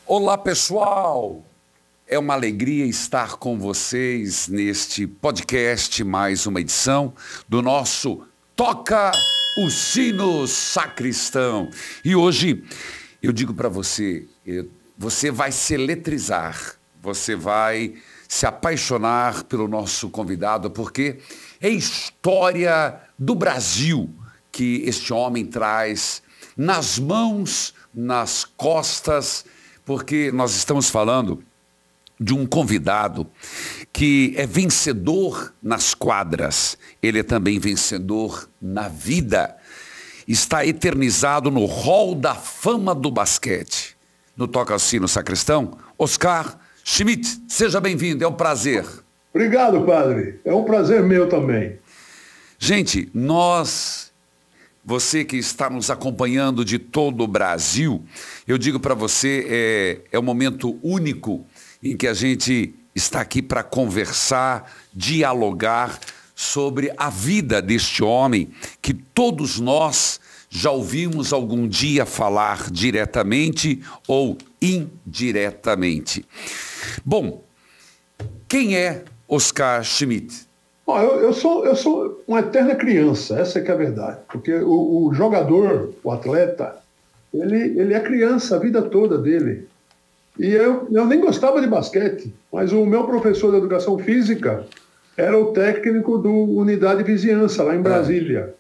Olá, pessoal! É uma alegria estar com vocês neste podcast, mais uma edição do nosso Toca o Sino Sacristão. E hoje eu digo para você, você vai se eletrizar, você vai se apaixonar pelo nosso convidado, porque é história do Brasil que este homem traz nas mãos, nas costas, porque nós estamos falando de um convidado que é vencedor nas quadras, ele é também vencedor na vida, está eternizado no hall da fama do basquete. No Toca o Sino Sacristão, Oscar Schmidt, seja bem-vindo, é um prazer. Obrigado, padre, é um prazer meu também. Gente, você que está nos acompanhando de todo o Brasil, eu digo para você, é um momento único em que a gente está aqui para conversar, dialogar sobre a vida deste homem que todos nós já ouvimos algum dia falar diretamente ou indiretamente. Bom, quem é Oscar Schmidt? Bom, eu sou uma eterna criança, essa é que é a verdade. Porque o jogador, o atleta, ele é criança a vida toda dele. E eu nem gostava de basquete, mas o meu professor de educação física era o técnico do Unidade de Vizinhança, lá em Brasília.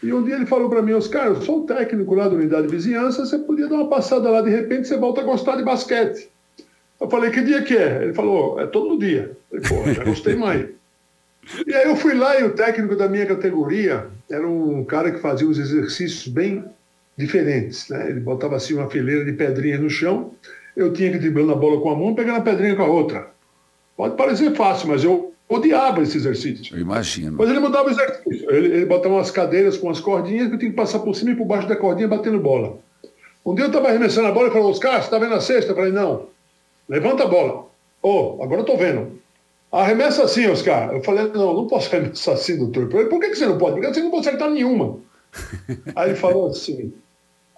E um dia ele falou para mim, Oscar, eu sou o técnico lá da Unidade de Vizinhança, você podia dar uma passada lá, de repente você volta a gostar de basquete. Eu falei, que dia que é? Ele falou, é todo dia. Eu falei, pô, já gostei mais. E aí eu fui lá e o técnico da minha categoria era um cara que fazia uns exercícios bem diferentes, né? Ele botava assim uma fileira de pedrinhas no chão, eu tinha que driblando a bola com a mão e pegando a pedrinha com a outra. Pode parecer fácil, mas eu odiava esse exercício. Eu imagino. Mas ele mudava o exercício. Ele botava umas cadeiras com as cordinhas que eu tinha que passar por cima e por baixo da cordinha batendo bola. Um dia eu estava arremessando a bola e falou, Oscar, você está vendo a cesta? Eu falei, não. Levanta a bola. Agora eu estou vendo. Arremessa assim, Oscar. Eu falei, não posso arremessar assim, doutor. Eu falei, por que você não pode? Porque você não pode acertar nenhuma. Aí ele falou assim,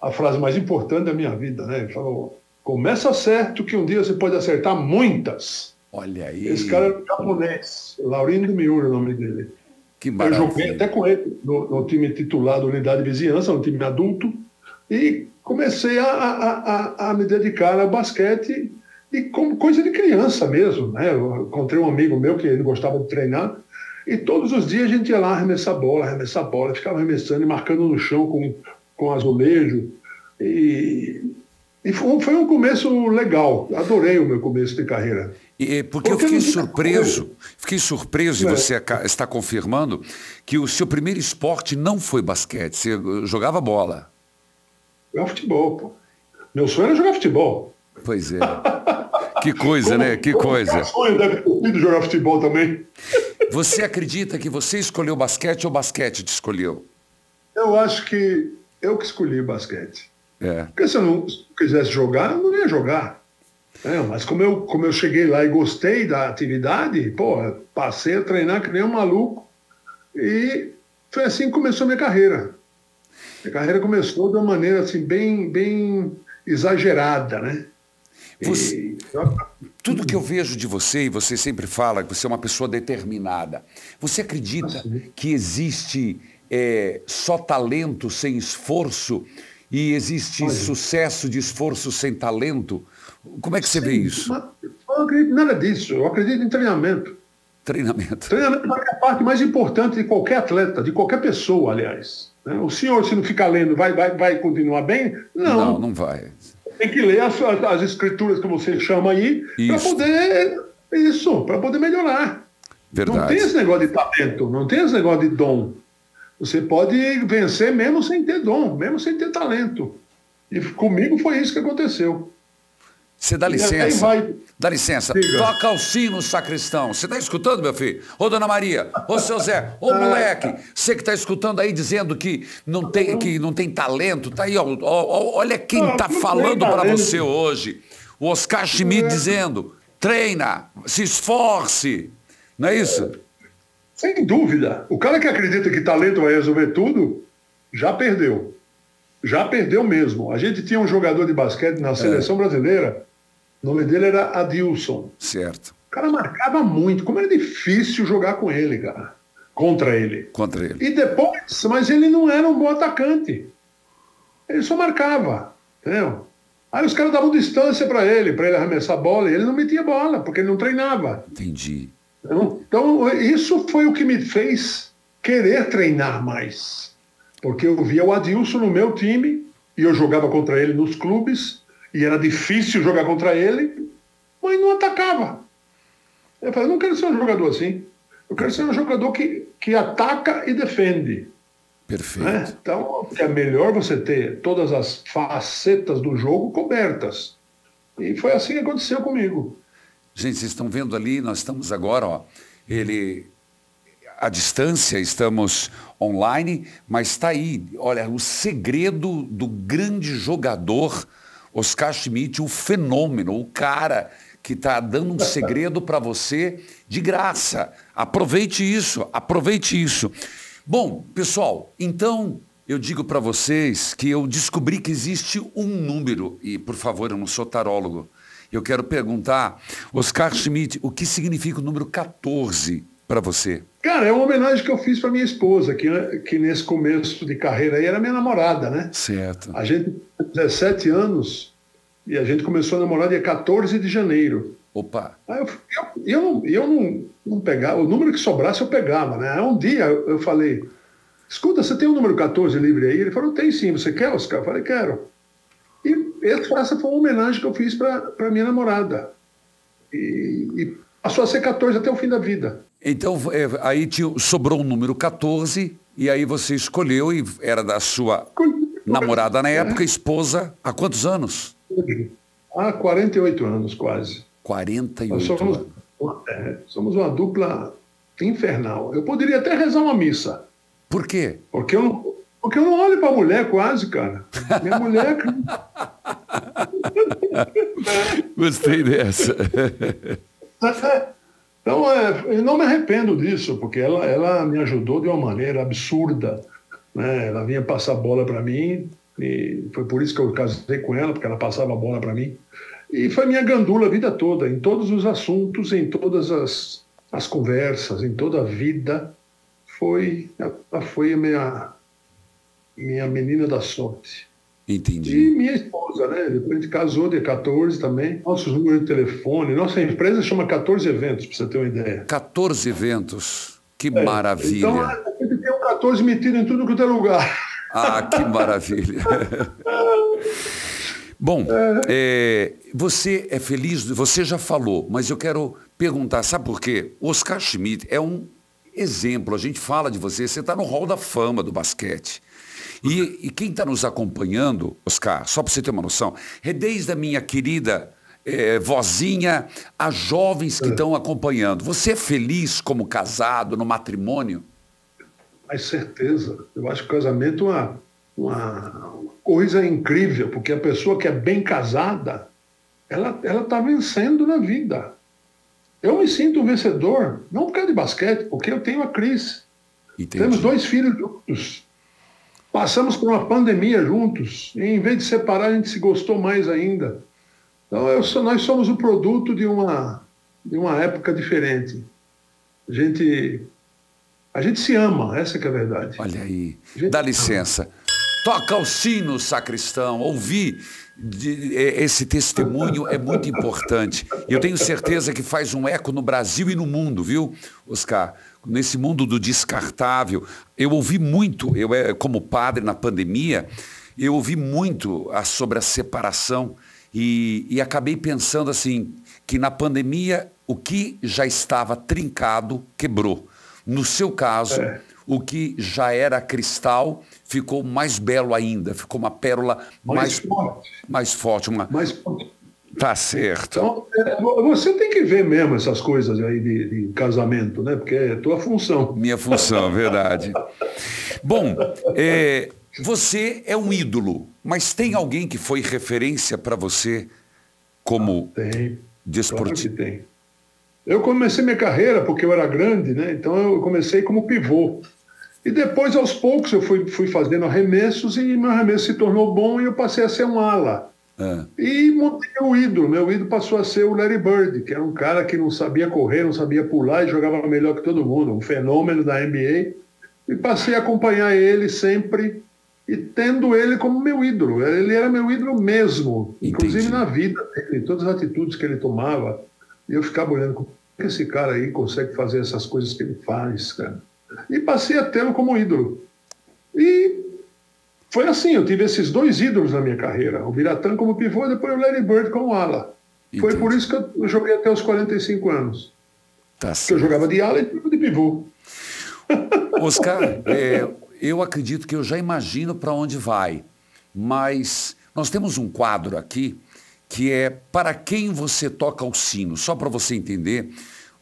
a frase mais importante da minha vida, né? Ele falou, começa certo que um dia você pode acertar muitas. Olha aí. Esse cara era um japonês, Laurindo Miura, o nome dele. Que maravilha. Eu joguei até com ele no time titular da Unidade de Vizinhança, no time adulto, e comecei a me dedicar ao basquete e como coisa de criança mesmo, né? Eu encontrei um amigo meu que ele gostava de treinar e todos os dias a gente ia lá arremessar bola, ficava arremessando e marcando no chão com azulejo e foi um começo legal, adorei o meu começo de carreira. Porque eu fiquei surpreso e você está confirmando que o seu primeiro esporte não foi basquete, você jogava bola. Jogava futebol, pô. Meu sonho era jogar futebol. Pois é. Que coisa, né? Que coisa. Meu sonho deve ter sido jogar futebol também. Você acredita que você escolheu basquete ou basquete te escolheu? Eu acho que eu que escolhi basquete. Porque se eu não quisesse jogar, eu não ia jogar. Mas como eu cheguei lá e gostei da atividade, passei a treinar que nem um maluco e foi assim que começou a minha carreira. Minha carreira começou de uma maneira assim, bem exagerada, né? Tudo que eu vejo de você, e você sempre fala que você é uma pessoa determinada, você acredita que existe só talento sem esforço e existe sucesso de esforço sem talento? Como é que você vê isso? Eu não acredito em nada disso, eu acredito em treinamento. Treinamento. Treinamento é a parte mais importante de qualquer atleta, de qualquer pessoa, aliás. O senhor, se não ficar lendo, vai continuar bem? Não. Não vai. Tem que ler as escrituras que você chama aí para poder melhorar. Verdade. Não tem esse negócio de talento, não tem esse negócio de dom. Você pode vencer mesmo sem ter dom, mesmo sem ter talento. E comigo foi isso que aconteceu. Você dá licença. Dá licença. Diga. Toca o sino, sacristão. Você está escutando, meu filho? Ô, dona Maria, ô, seu Zé, ô, moleque. Você que está escutando aí dizendo que não tem talento, tá aí, ó, olha quem está falando para você hoje. O Oscar Schmidt dizendo, treina, se esforce. Não é isso? Sem dúvida. O cara que acredita que talento vai resolver tudo, já perdeu. já perdeu mesmo. A gente tinha um jogador de basquete na seleção brasileira, o nome dele era Adilson. Certo. O cara marcava muito. Como era difícil jogar com ele, cara. Contra ele. Contra ele. E depois, mas ele não era um bom atacante. Ele só marcava, entendeu? Aí os caras davam distância para ele arremessar a bola, e ele não metia bola, porque ele não treinava. Entendi. Então, isso foi o que me fez querer treinar mais. Porque eu via o Adilson no meu time, e eu jogava contra ele nos clubes, e era difícil jogar contra ele, mas não atacava. Eu falei, não quero ser um jogador assim. Eu quero ser um jogador que ataca e defende. Perfeito. Né? Então, é melhor você ter todas as facetas do jogo cobertas. E foi assim que aconteceu comigo. Gente, vocês estão vendo ali, nós estamos agora, ó, à distância, estamos online, mas está aí, olha, o segredo do grande jogador Oscar Schmidt, o fenômeno, o cara que está dando um segredo para você de graça. Aproveite isso, aproveite isso. Bom, pessoal, então eu digo para vocês que eu descobri que existe um número, e por favor, eu não sou tarólogo, eu quero perguntar, Oscar Schmidt, o que significa o número 14 para você? Cara, é uma homenagem que eu fiz para minha esposa, que nesse começo de carreira aí era minha namorada, né? Certo. A gente tem 17 anos e a gente começou a namorar dia 14 de janeiro. Opa! Aí eu não pegava, o número que sobrasse eu pegava, né? Aí um dia eu falei, escuta, você tem o número 14 livre aí? Ele falou, tem sim, você quer, Oscar? Eu falei, quero. E essa foi uma homenagem que eu fiz para minha namorada. E passou a ser 14 até o fim da vida. Então, aí sobrou o número 14, e aí você escolheu, e era da sua namorada na época, esposa, há quantos anos? Há 48 anos, quase. 48 anos. Somos uma dupla infernal. Eu poderia até rezar uma missa. Por quê? Porque eu não olho para a mulher quase, cara. Minha mulher... Gostei dessa. Então, eu não me arrependo disso, porque ela me ajudou de uma maneira absurda. Né? Ela vinha passar bola para mim, e foi por isso que eu casei com ela, porque ela passava a bola para mim. E foi minha gandula a vida toda, em todos os assuntos, em todas as conversas, em toda a vida. Ela foi a minha menina da sorte. Entendi. E minha esposa, né? Depois a gente casou, dia 14 também. Nossos números de telefone. Nossa empresa chama 14 Eventos, para você ter uma ideia. 14 eventos. Que maravilha. Então, a gente tem um 14 metido em tudo quanto é lugar. Ah, que maravilha. Bom, você é feliz, você já falou, mas eu quero perguntar, sabe por quê? Oscar Schmidt é um exemplo, a gente fala de você está no hall da fama do basquete. E quem está nos acompanhando, Oscar, só para você ter uma noção, é desde a minha querida vozinha a jovens que estão acompanhando. Você é feliz como casado, no matrimônio? Com certeza. Eu acho que o casamento é uma coisa incrível, porque a pessoa que é bem casada, ela está vencendo na vida. Eu me sinto um vencedor, não por causa de basquete, porque eu tenho a Cris. Entendi. Temos 2 filhos juntos. Passamos por uma pandemia juntos. E em vez de separar, a gente se gostou mais ainda. Então, nós somos o produto de uma época diferente. A gente se ama, essa que é a verdade. Olha aí, dá licença. Toca o sino, sacristão. Ouvir esse testemunho é muito importante. Eu tenho certeza que faz um eco no Brasil e no mundo, viu, Oscar? Nesse mundo do descartável. Eu ouvi muito, como padre na pandemia, eu ouvi muito sobre a separação e acabei pensando assim, que na pandemia o que já estava trincado quebrou. No seu caso, o que já era cristal ficou mais belo ainda, ficou uma pérola mais forte. Mais forte. Tá certo. Então, você tem que ver mesmo essas coisas aí de casamento, né? Porque é tua função. Minha função, verdade. Bom, você é um ídolo, mas tem alguém que foi referência para você como desportista? Claro que tem. Eu comecei minha carreira porque eu era grande, né? Então eu comecei como pivô. E depois, aos poucos, eu fui fazendo arremessos e meu arremesso se tornou bom e eu passei a ser um ala. E montei o ídolo. Meu ídolo passou a ser o Larry Bird, que era um cara que não sabia correr, não sabia pular e jogava melhor que todo mundo, um fenômeno da NBA. E passei a acompanhar ele sempre e tendo ele como meu ídolo. Ele era meu ídolo mesmo, inclusive na vida dele, todas as atitudes que ele tomava. E eu ficava olhando, como é que esse cara aí consegue fazer essas coisas que ele faz, cara? E passei a tê-lo como ídolo. E foi assim, eu tive esses dois ídolos na minha carreira, o Biratã como pivô e depois o Larry Bird como ala. Foi por isso que eu joguei até os 45 anos. Tá certo. Eu jogava de ala e de pivô. Oscar, eu acredito que eu já imagino para onde vai, mas nós temos um quadro aqui que é para quem você toca o sino. Só para você entender,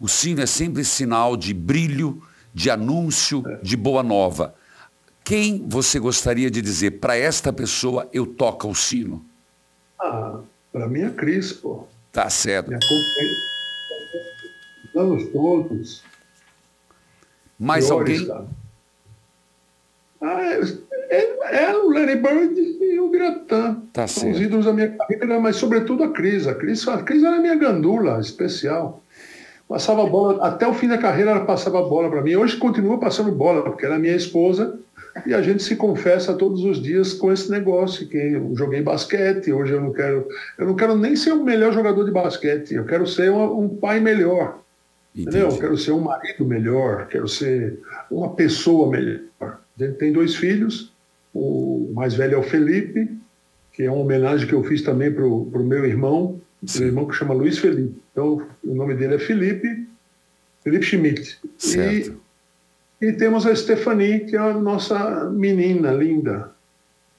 o sino é sempre sinal de brilho, de anúncio, de boa nova. Quem você gostaria de dizer, para esta pessoa eu toco o sino? Para mim é Cris, pô. Tá certo. Me acompanha anos todos. Mais alguém? É o Larry Bird e o Biratã. Tá São certo. os ídolos da minha carreira, mas sobretudo a Cris. A Cris era a minha gandula especial. Passava bola, até o fim da carreira ela passava bola para mim. Hoje continua passando bola, porque ela é minha esposa e a gente se confessa todos os dias com esse negócio, que eu joguei basquete, hoje eu não quero nem ser o melhor jogador de basquete, eu quero ser um pai melhor. Entendeu? Eu quero ser um marido melhor, quero ser uma pessoa melhor. A gente tem 2 filhos, o mais velho é o Felipe, que é uma homenagem que eu fiz também para o meu irmão, meu irmão que chama Luiz Felipe. Então, o nome dele é Felipe Schmidt. Certo. E temos a Stephanie, que é a nossa menina linda,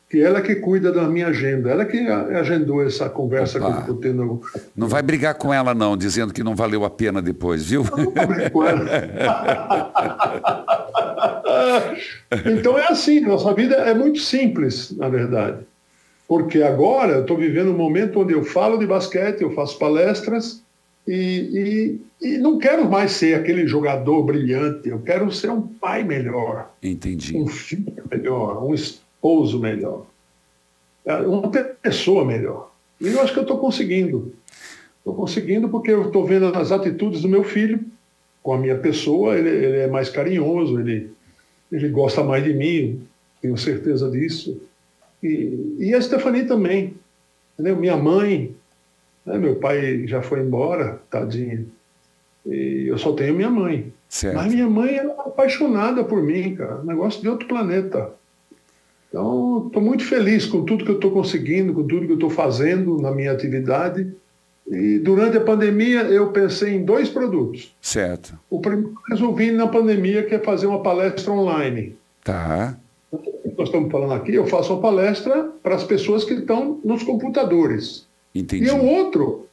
que ela que cuida da minha agenda, ela que agendou essa conversa que eu estou tendo. Não vai brigar com ela não, dizendo que não valeu a pena depois, viu? Não vou brigar com ela. Então é assim, nossa vida é muito simples, na verdade. Porque agora eu estou vivendo um momento onde eu falo de basquete, eu faço palestras e não quero mais ser aquele jogador brilhante, eu quero ser um pai melhor. Entendi. Um filho melhor, um esposo melhor, uma pessoa melhor. E eu acho que eu estou conseguindo. Estou conseguindo porque eu estou vendo as atitudes do meu filho com a minha pessoa, ele é mais carinhoso, ele gosta mais de mim, tenho certeza disso. E a Stephanie também, entendeu? Minha mãe, né? Meu pai já foi embora, tadinho, e eu só tenho minha mãe. Certo. Mas minha mãe é apaixonada por mim, cara, um negócio de outro planeta. Então, estou muito feliz com tudo que eu estou conseguindo, com tudo que eu estou fazendo na minha atividade. E durante a pandemia eu pensei em 2 produtos. Certo. O primeiro que resolvi na pandemia, que é fazer uma palestra online. Tá. Nós estamos falando aqui, eu faço uma palestra para as pessoas que estão nos computadores. Entendi. E o outro,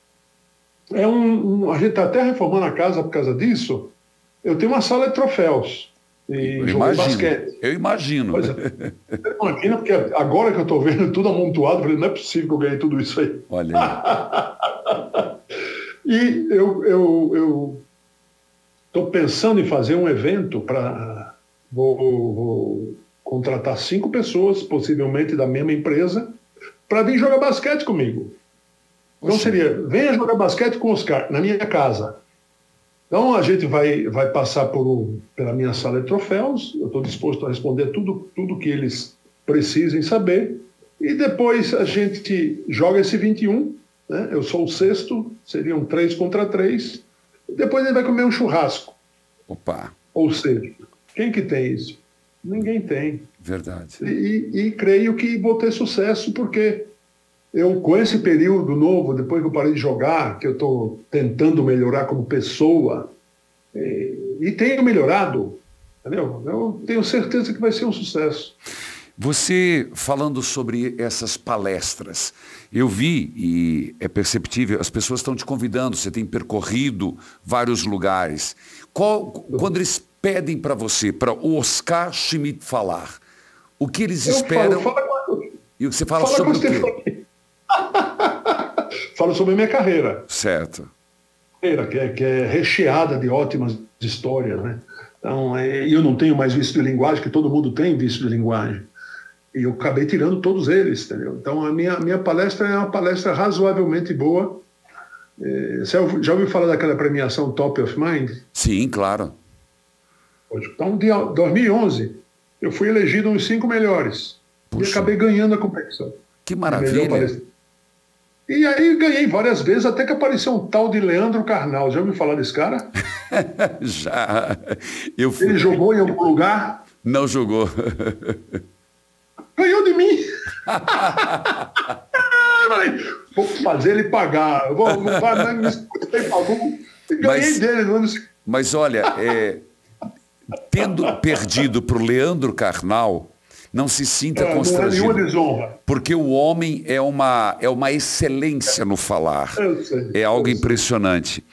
a gente está até reformando a casa por causa disso, eu tenho uma sala de troféus. E joguei basquete. Eu imagino. Pois é. Imagina, porque agora que eu estou vendo tudo amontoado, eu falei, não é possível que eu ganhei tudo isso aí. Olha aí. E eu estou pensando em fazer um evento para... Vou contratar 5 pessoas, possivelmente da mesma empresa, para vir jogar basquete comigo. Então seria, venha jogar basquete com o Oscar, na minha casa. Então a gente vai passar pela minha sala de troféus, eu estou disposto a responder tudo que eles precisem saber, e depois a gente joga esse 21, né? Eu sou o 6º, seriam 3 contra 3, e depois a gente vai comer um churrasco. Opa! Ou seja, quem que tem isso? Ninguém tem. Verdade. E creio que vou ter sucesso, porque eu, com esse período novo, depois que eu parei de jogar, que eu estou tentando melhorar como pessoa, e tenho melhorado, entendeu? Eu tenho certeza que vai ser um sucesso. Você, falando sobre essas palestras, eu vi, e é perceptível, as pessoas estão te convidando, você tem percorrido vários lugares. Quando eles pedem para você, para o Oscar Schmidt falar, o que eles esperam? E você fala sobre o quê? Falo sobre a minha carreira. Certo. Que é recheada de ótimas histórias, né? Então, eu não tenho mais vício de linguagem, que todo mundo tem vício de linguagem. E eu acabei tirando todos eles, entendeu? Então, a minha palestra é uma palestra razoavelmente boa. Você já ouviu falar daquela premiação Top of Mind? Sim, claro. Então, em 2011, eu fui elegido um dos 5 melhores. Puxa. E acabei ganhando a competição. Que maravilha! E aí ganhei várias vezes, até que apareceu um tal de Leandro Carnal. Já ouviu falar desse cara? Já. Ele jogou em algum lugar? Não jogou. Ganhou de mim. Vou fazer ele pagar. Ganhei dele. Mas olha, tendo perdido para o Leandro Carnal, não se sinta constrangido. Não é nenhuma desonra. Porque o homem é uma excelência no falar. É algo impressionante.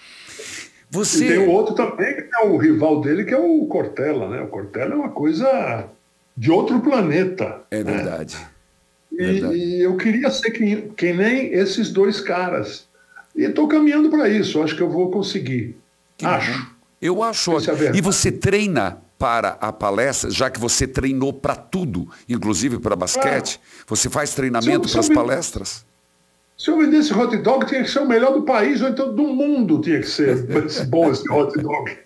E tem o outro também, que é o rival dele, que é o Cortella, né? O Cortella é uma coisa de outro planeta. É verdade. Né? E eu queria ser que nem esses 2 caras. E estou caminhando para isso. Acho que eu vou conseguir. Acho. Eu acho. E você treina para a palestra, já que você treinou para tudo, inclusive para basquete? Você faz treinamento para as palestras? Se eu vendesse hot dog, tinha que ser o melhor do país, ou então do mundo tinha que ser bom esse hot dog.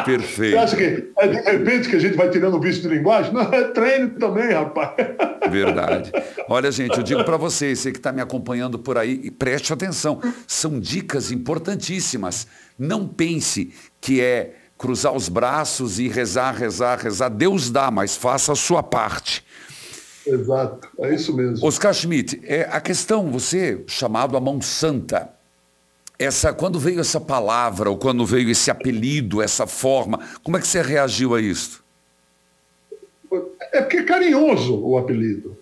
Perfeito. Você acha que é de repente que a gente vai tirando o vício de linguagem? Não, é treino também, rapaz. Verdade. Olha, gente, eu digo para vocês, você que está me acompanhando por aí, e preste atenção, são dicas importantíssimas. Não pense que é cruzar os braços e rezar, rezar, rezar. Deus dá, mas faça a sua parte. Exato, é isso mesmo. Oscar Schmidt, a questão, você chamado a mão santa, quando veio essa palavra, ou quando veio esse apelido, essa forma, como é que você reagiu a isso? É porque é carinhoso o apelido.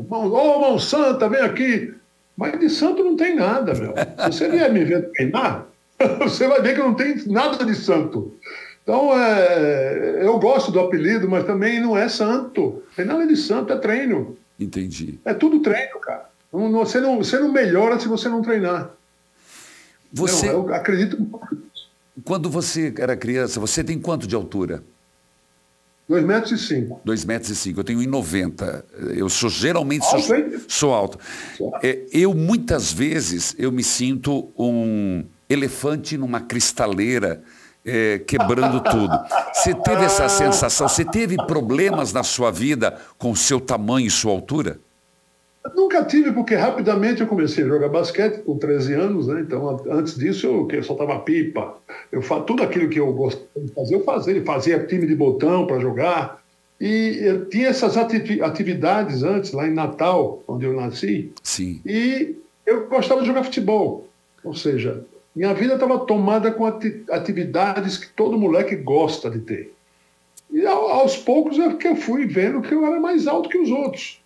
Mão santa, vem aqui. Mas de santo não tem nada, meu. Se você vier me ver treinar, você vai ver que não tem nada de santo. Então, eu gosto do apelido, mas também não é santo. Não tem nada de santo, é treino. Entendi. É tudo treino, cara. Você não melhora se você não treinar. Eu acredito. Quando você era criança, você tem quanto de altura? 2,05 m. 2,05 m. Eu tenho 1,90 m. Eu geralmente alto, sou alto. Muitas vezes, eu me sinto um elefante numa cristaleira, quebrando tudo. Você teve essa sensação? Você teve problemas na sua vida com o seu tamanho e sua altura? Nunca tive, porque rapidamente eu comecei a jogar basquete com 13 anos, né? Então, antes disso, eu soltava pipa. Tudo aquilo que eu gostava de fazer, eu fazia. Eu fazia time de botão para jogar. E eu tinha essas atividades antes, lá em Natal, onde eu nasci. Sim. E eu gostava de jogar futebol. Ou seja, minha vida estava tomada com atividades que todo moleque gosta de ter. E aos poucos é que eu fui vendo que eu era mais alto que os outros.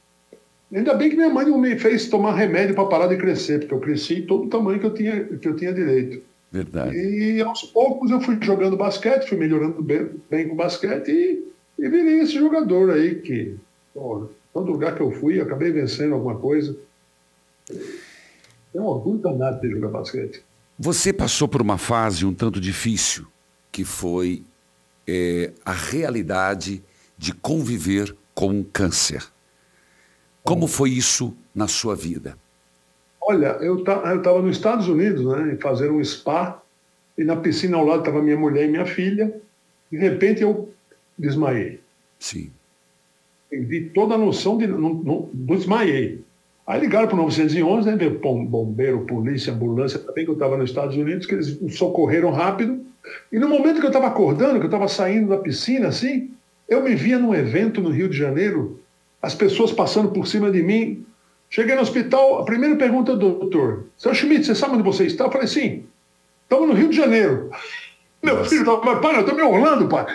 Ainda bem que minha mãe não me fez tomar remédio para parar de crescer, porque eu cresci todo o tamanho que eu tinha direito. Verdade. E aos poucos eu fui jogando basquete, fui melhorando bem com basquete e virei esse jogador aí que, todo lugar que eu fui, eu acabei vencendo alguma coisa. É um orgulho danado de jogar basquete. Você passou por uma fase um tanto difícil, que foi a realidade de conviver com um câncer. Como foi isso na sua vida? Olha, eu estava nos Estados Unidos, né, fazendo um spa, e na piscina ao lado estava minha mulher e minha filha. De repente eu desmaiei. Sim. Perdi toda a noção não desmaiei. Aí ligaram para o 911, né, veio bombeiro, polícia, ambulância, também que eu estava nos Estados Unidos, que eles me socorreram rápido. E no momento que eu estava acordando, que eu estava saindo da piscina, assim, eu me via num evento no Rio de Janeiro, as pessoas passando por cima de mim. Cheguei no hospital, a primeira pergunta do doutor: seu Schmidt, você sabe onde você está? Eu falei: sim, estamos no Rio de Janeiro. Meu filho estava: mas pai, eu estou em Orlando, pai.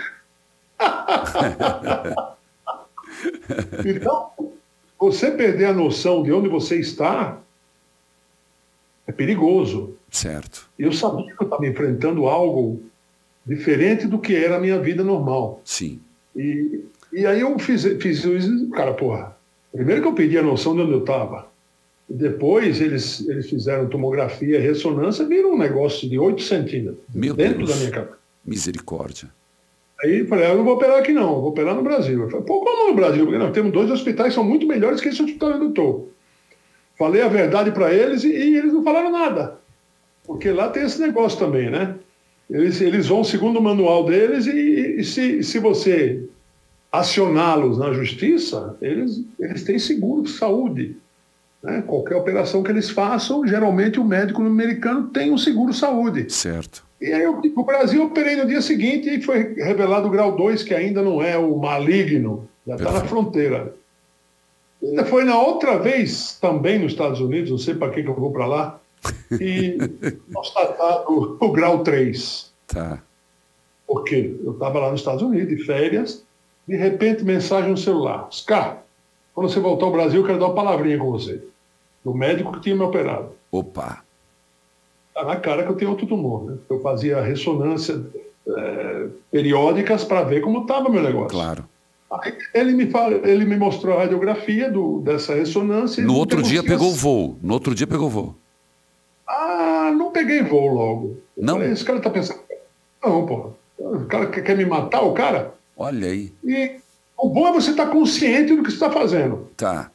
Então, você perder a noção de onde você está é perigoso. Certo. Eu sabia que eu estava enfrentando algo diferente do que era a minha vida normal. Sim. E aí eu fiz isso, cara, porra. Primeiro que eu perdi a noção de onde eu estava. Depois eles fizeram tomografia, ressonância, viram um negócio de 8 centímetros Meu dentro Deus. da minha cabeça. Misericórdia. Aí eu falei, eu não vou operar aqui não, vou operar no Brasil. Eu falei, pô, como no Brasil? Porque nós temos 2 hospitais que são muito melhores que esse hospital onde eu estou. Falei a verdade para eles e eles não falaram nada. Porque lá tem esse negócio também, né? Eles vão segundo o manual deles e se você acioná-los na justiça, eles têm seguro de saúde. Né? Qualquer operação que eles façam, geralmente o médico americano tem um seguro saúde. Certo. E aí no Brasil eu operei no dia seguinte e foi revelado o grau 2, que ainda não é o maligno, já está na fronteira. Ainda foi na outra vez, também nos Estados Unidos, não sei para que eu vou para lá, e constatado o grau 3. Tá. Porque eu estava lá nos Estados Unidos, de férias, de repente mensagem no celular. Oscar, quando você voltar ao Brasil, eu quero dar uma palavrinha com você. Do médico que tinha me operado. Opa. Tá na cara que eu tenho outro tumor, né? Eu fazia ressonância periódicas para ver como estava meu negócio. Claro. Aí ele me mostrou a radiografia dessa ressonância. No outro dia pegou o voo. No outro dia pegou o voo. Ah, não peguei voo logo. Não? Falei, esse cara tá pensando... Não, pô. O cara quer me matar, o cara? Olha aí. E o bom é você estar consciente do que você está fazendo. Tá.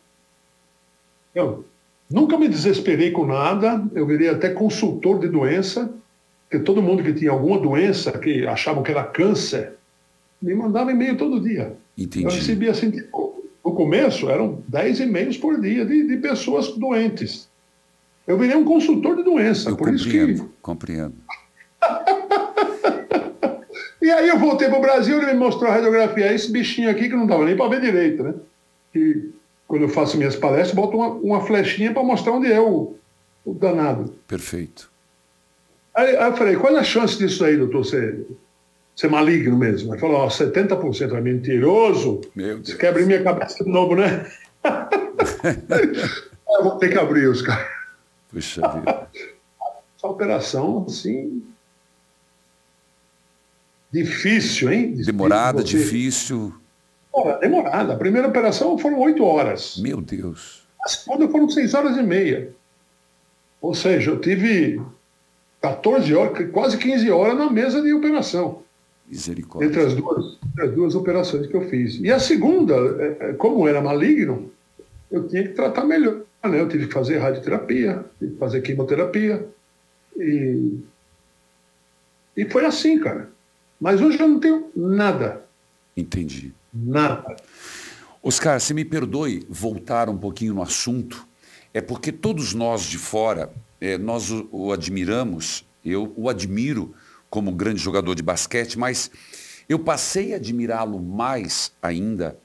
Eu nunca me desesperei com nada. Eu virei até consultor de doença. Porque todo mundo que tinha alguma doença, que achavam que era câncer, me mandava e-mail todo dia. Entendi. Eu recebia assim, no começo eram 10 e-mails por dia de pessoas doentes. Eu virei um consultor de doença. Eu por compreendo, isso que... compreendo. E aí eu voltei para o Brasil, ele me mostrou a radiografia. Esse bichinho aqui que não dava nem para ver direito, né? Que quando eu faço minhas palestras, boto uma flechinha para mostrar onde é o danado. Perfeito. Aí eu falei, qual é a chance disso aí, doutor, ser maligno mesmo? Ele falou, 70%. É mentiroso. Meu Deus. Você quer abrir minha cabeça de novo, né? Eu vou ter que abrir os caras. Puxa vida. Essa operação, assim... Difícil, hein? Demorada, difícil. Demorada. A primeira operação foram 8 horas. Meu Deus. A segunda foram 6 horas e meia. Ou seja, eu tive 14 horas, quase 15 horas na mesa de operação. Misericórdia. Entre as duas operações que eu fiz. E a segunda, como era maligno, eu tinha que tratar melhor. Né? Eu tive que fazer radioterapia, tive que fazer quimioterapia. E foi assim, cara. Mas hoje eu não tenho nada. Entendi. Nada. Oscar, se me perdoe voltar um pouquinho no assunto, é porque todos nós de fora, nós o admiramos, eu o admiro como grande jogador de basquete, mas eu passei a admirá-lo mais ainda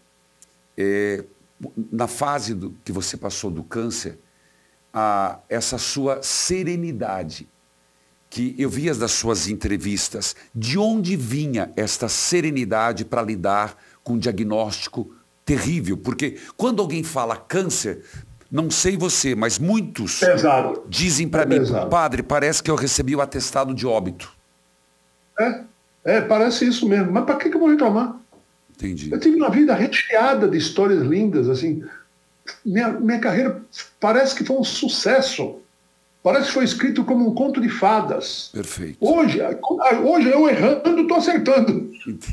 na fase que você passou do câncer, essa sua serenidade, que eu via das suas entrevistas. De onde vinha esta serenidade para lidar com um diagnóstico terrível? Porque quando alguém fala câncer, não sei você, mas muitos dizem para mim, padre, parece que eu recebi o atestado de óbito. Parece isso mesmo. Mas para que eu vou reclamar? Entendi. Eu tive uma vida recheada de histórias lindas, assim. Minha carreira parece que foi um sucesso. Parece que foi escrito como um conto de fadas. Perfeito. Hoje eu errando, estou acertando. Entendi.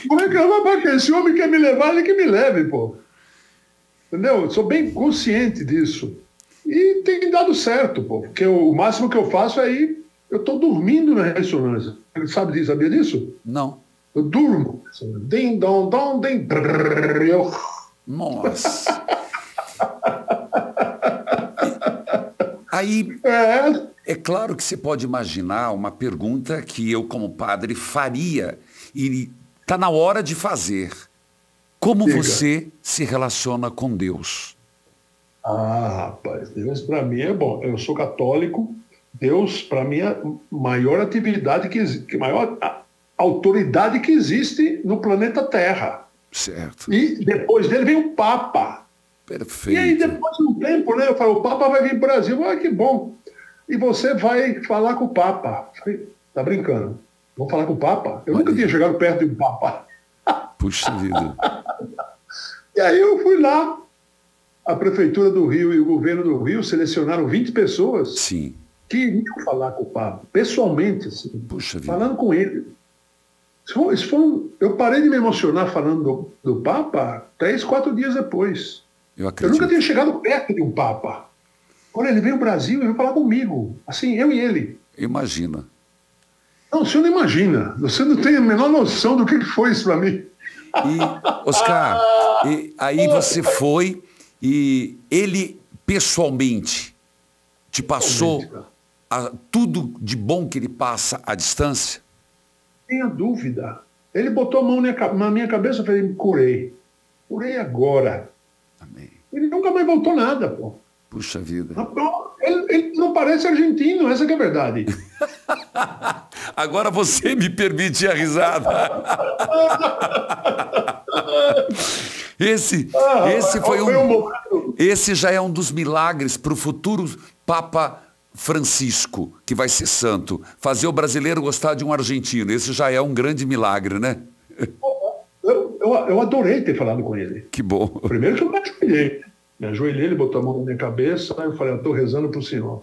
Vou reclamar para quê? Se o homem quer me levar, ele que me leve, pô. Entendeu? Eu sou bem consciente disso. E tem dado certo, pô. Porque o máximo que eu faço é ir... Eu estou dormindo na ressonância. Sabia disso? Não. Eu durmo. Ding, dong, dong, ding. Nossa. Aí, é claro que você pode imaginar uma pergunta que eu, como padre, faria, e está na hora de fazer. Como você se relaciona com Deus? Rapaz, Deus para mim é bom. Eu sou católico, Deus para mim é a maior atividade maior autoridade que existe no planeta Terra. Certo. E depois dele vem o Papa. Perfeito. E aí, depois de um tempo, né, eu falo, o Papa vai vir para o Brasil. Que bom. E você vai falar com o Papa. Eu falei, tá brincando? Vou falar com o Papa? Eu nunca tinha chegado perto de um Papa. Puxa vida. E aí eu fui lá. A Prefeitura do Rio e o governo do Rio selecionaram 20 pessoas. Sim. Que iriam falar com o Papa, pessoalmente, assim, Puxa vida. falando com ele. Eu parei de me emocionar falando do Papa 3, 4 dias depois. Eu Eu acredito. nunca tinha chegado perto de um Papa. Olha, ele veio ao Brasil e veio falar comigo. Assim, eu e ele. Imagina. Não, o senhor não imagina. Você não tem a menor noção do que foi isso para mim. E, Oscar, aí você foi e ele pessoalmente te passou tudo de bom que ele passa à distância? Tenha dúvida. Ele botou a mão na minha cabeça e falei, me curei. Curei agora. Amém. Ele nunca mais voltou nada, pô. Puxa vida. Ele não parece argentino, essa que é a verdade. Agora você me permite a risada. Esse foi esse já é um dos milagres para o futuro Papa Francisco, que vai ser santo. Fazer o brasileiro gostar de um argentino. Esse já é um grande milagre, né? Eu adorei ter falado com ele. Que bom. Primeiro que eu me ajoelhei. Me ajoelhei, ele botou a mão na minha cabeça, aí eu falei, eu estou rezando para o senhor.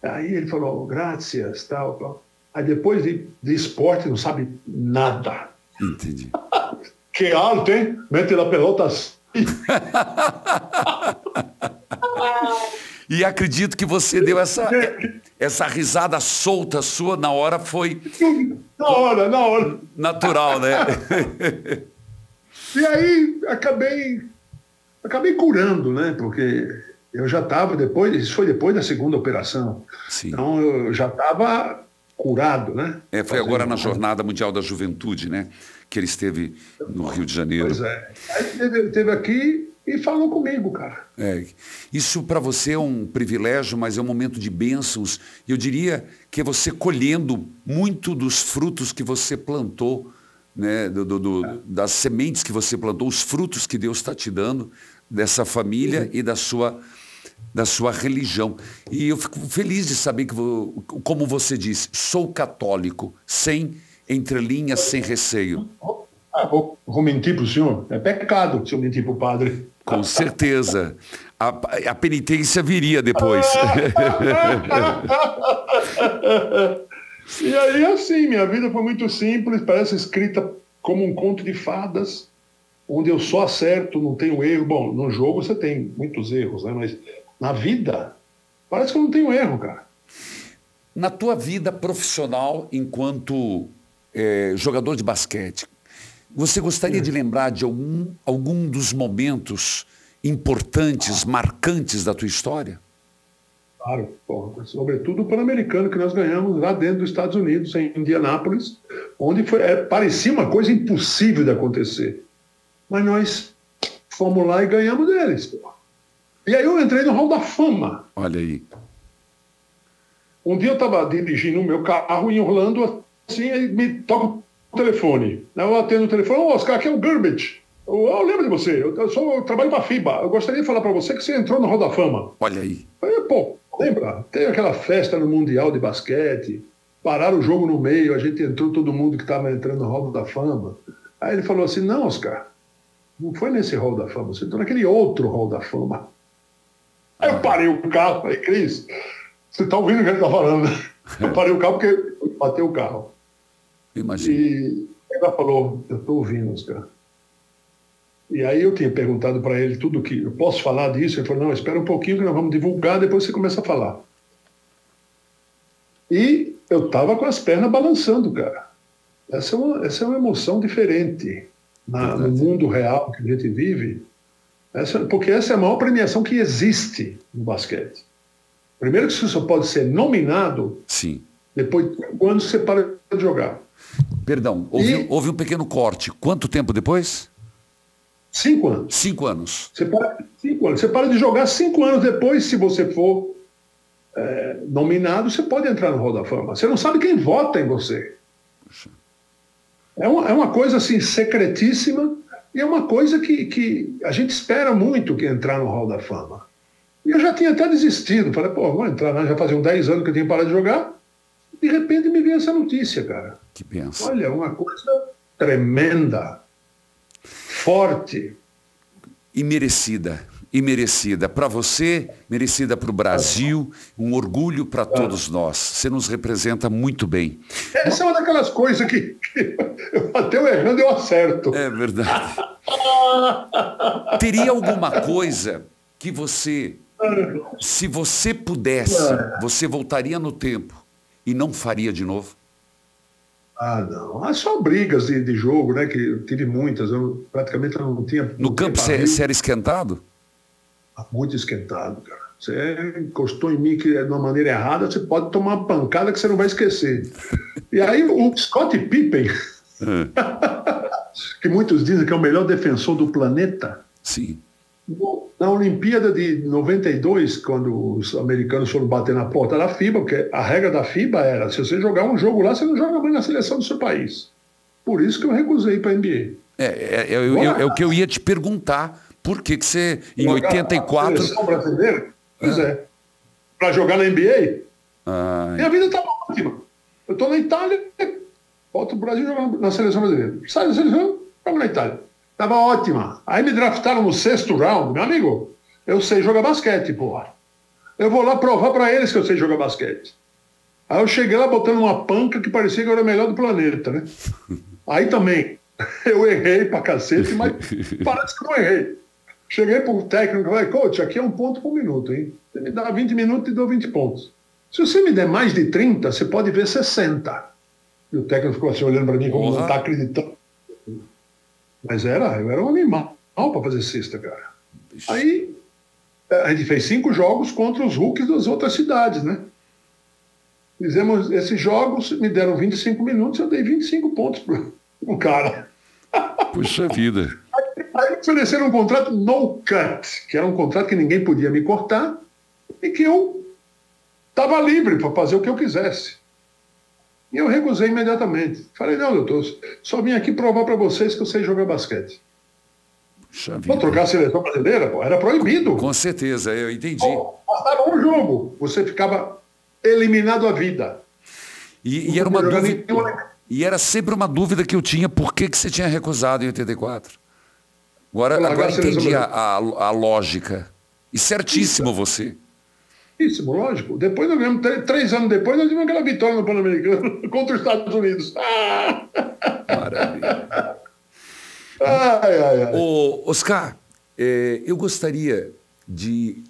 Aí ele falou, graças, tal, tal. Aí depois de esporte não sabe nada. Entendi. Que alto, hein? Mete a pelota assim. E acredito que você deu essa risada solta sua na hora, foi... Na hora. Natural, né? E aí acabei curando, né? Porque eu já estava isso foi depois da segunda operação. Sim. Então eu já estava curado, né? Foi agora na Jornada Mundial da Juventude, né? Que ele esteve no Rio de Janeiro. Pois é. Aí ele esteve aqui e falou comigo, cara. Isso para você é um privilégio, mas é um momento de bênçãos. Eu diria que é você colhendo muito dos frutos que você plantou, né? Das sementes que você plantou, os frutos que Deus está te dando, dessa família e da sua religião. E eu fico feliz de saber que, como você disse, sou católico, sem entrelinhas, sem receio. Vou mentir para o senhor? É pecado se eu mentir para o padre. Com certeza. A penitência viria depois. E aí, assim, minha vida foi muito simples, parece escrita como um conto de fadas, onde eu só acerto, não tenho erro. Bom, no jogo você tem muitos erros, né? Mas na vida, parece que eu não tenho erro, cara. Na tua vida profissional, enquanto jogador de basquete, você gostaria de lembrar de algum dos momentos importantes, marcantes da tua história? Claro, sobretudo o Pan-Americano que nós ganhamos lá dentro dos Estados Unidos, em Indianápolis, onde parecia uma coisa impossível de acontecer. Mas nós fomos lá e ganhamos deles. Pô. E aí eu entrei no Hall da Fama. Olha aí. Um dia eu estava dirigindo o meu carro em Orlando, assim, aí me toca o telefone. Eu atendo o telefone, Oscar, aqui é o Garbage. Eu lembro de você, eu trabalho para a FIBA. Eu gostaria de falar para você que você entrou no Hall da Fama. Olha aí. Pô, lembra? Tem aquela festa no Mundial de Basquete, pararam o jogo no meio, a gente entrou, todo mundo que estava entrando no Hall da Fama. Aí ele falou assim, não, Oscar, não foi nesse Hall da Fama, você entrou naquele outro Hall da Fama. Aí eu parei o carro, falei, Cris, você está ouvindo o que ele está falando? Eu parei o carro porque bateu o carro. Imagina. E ele falou, eu estou ouvindo, Oscar. E aí eu tinha perguntado para ele tudo que... Eu posso falar disso? Ele falou, não, espera um pouquinho que nós vamos divulgar, depois você começa a falar. E eu estava com as pernas balançando, cara. Essa é uma emoção diferente no mundo real que a gente vive. Porque essa é a maior premiação que existe no basquete. Primeiro que você só pode ser nominado. Sim. Depois de 5 anos você para de jogar. Perdão, houve um pequeno corte. Quanto tempo depois? 5 anos. 5 anos. Você para de jogar 5 anos depois, se você for nominado, você pode entrar no Hall da Fama. Você não sabe quem vota em você. Puxa. É uma coisa assim secretíssima e é uma coisa que a gente espera muito que entrar no Hall da Fama. E eu já tinha até desistido. Falei, pô, vou entrar, né? Já fazia 10 anos que eu tinha parado de jogar. De repente me veio essa notícia, cara. Que benção. Olha, uma coisa tremenda. Forte. Imerecida. e merecida. Para você, merecida para o Brasil, um orgulho para todos nós. Você nos representa muito bem. Essa é uma daquelas coisas que até eu errando eu acerto. É verdade. Teria alguma coisa que você, se você pudesse, você voltaria no tempo e não faria de novo? Ah, não. Ah, só brigas de jogo, né? Que eu tive muitas. Eu praticamente não tinha. No campo você era esquentado? Muito esquentado, cara. Você encostou em mim de uma maneira errada, você pode tomar uma pancada que você não vai esquecer. E aí o Scottie Pippen, que muitos dizem que é o melhor defensor do planeta. Sim. Na Olimpíada de 92, quando os americanos foram bater na porta da FIBA, porque a regra da FIBA era, se você jogar um jogo lá, você não joga mais na seleção do seu país. Por isso que eu recusei para a NBA. É o que eu ia te perguntar. Por que você, em 84... A seleção brasileira? Pois é. Para jogar na NBA? Minha vida estava ótima. Eu estou na Itália, volto para o Brasil jogando na seleção brasileira. Sai da seleção, jogo na Itália. Estava ótima. Aí me draftaram no 6º round. Meu amigo, eu sei jogar basquete, porra. Eu vou lá provar para eles que eu sei jogar basquete. Aí eu cheguei lá botando uma panca que parecia que eu era o melhor do planeta, né? Aí também, eu errei pra cacete, mas parece que eu não errei. Cheguei pro técnico e falei, coach, aqui é 1 ponto por minuto, hein? Você me dá 20 minutos e dou 20 pontos. Se você me der mais de 30, você pode ver 60. E o técnico ficou assim olhando para mim como não está acreditando. Mas eu era um animal para fazer cesta, cara. Aí a gente fez 5 jogos contra os rookies das outras cidades, né? Fizemos esses jogos, me deram 25 minutos, eu dei 25 pontos pro cara. Puxa vida. Aí me ofereceram um contrato no cut, que era um contrato que ninguém podia me cortar e que eu estava livre para fazer o que eu quisesse. E eu recusei imediatamente. Falei, não, doutor, só vim aqui provar para vocês que eu sei jogar basquete. Vou trocar a seleção brasileira, pô, era proibido. Com certeza, eu entendi. Bastava um jogo, você ficava eliminado à vida. E era uma dúvida, e era sempre uma dúvida que eu tinha, por que você tinha recusado em 84? Agora entendi a lógica. E certíssimo você. Certíssimo, lógico. Depois nós ganhamos, 3 anos depois, nós tivemos aquela vitória no Pan-Americano contra os Estados Unidos. Maravilha. Ai. Oscar, eu gostaria de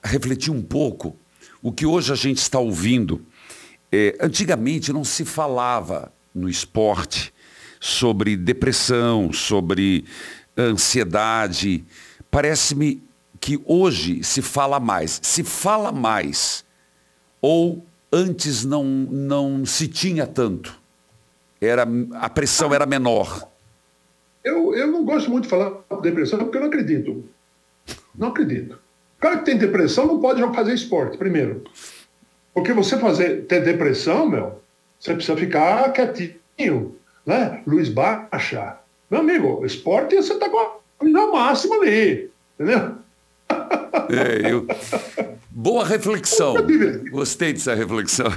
refletir um pouco o que hoje a gente está ouvindo. Antigamente não se falava no esporte sobre depressão, sobre ansiedade. Parece-me que hoje se fala mais. Se fala mais ou antes não se tinha tanto? A pressão era menor. Eu não gosto muito de falar de depressão porque eu não acredito. Não acredito. O cara que tem depressão não pode fazer esporte, primeiro. Porque você ter depressão, você precisa ficar quietinho, né? Luz baixa. Meu amigo, esporte você está com a vida máxima ali, entendeu? Boa reflexão. Gostei dessa reflexão.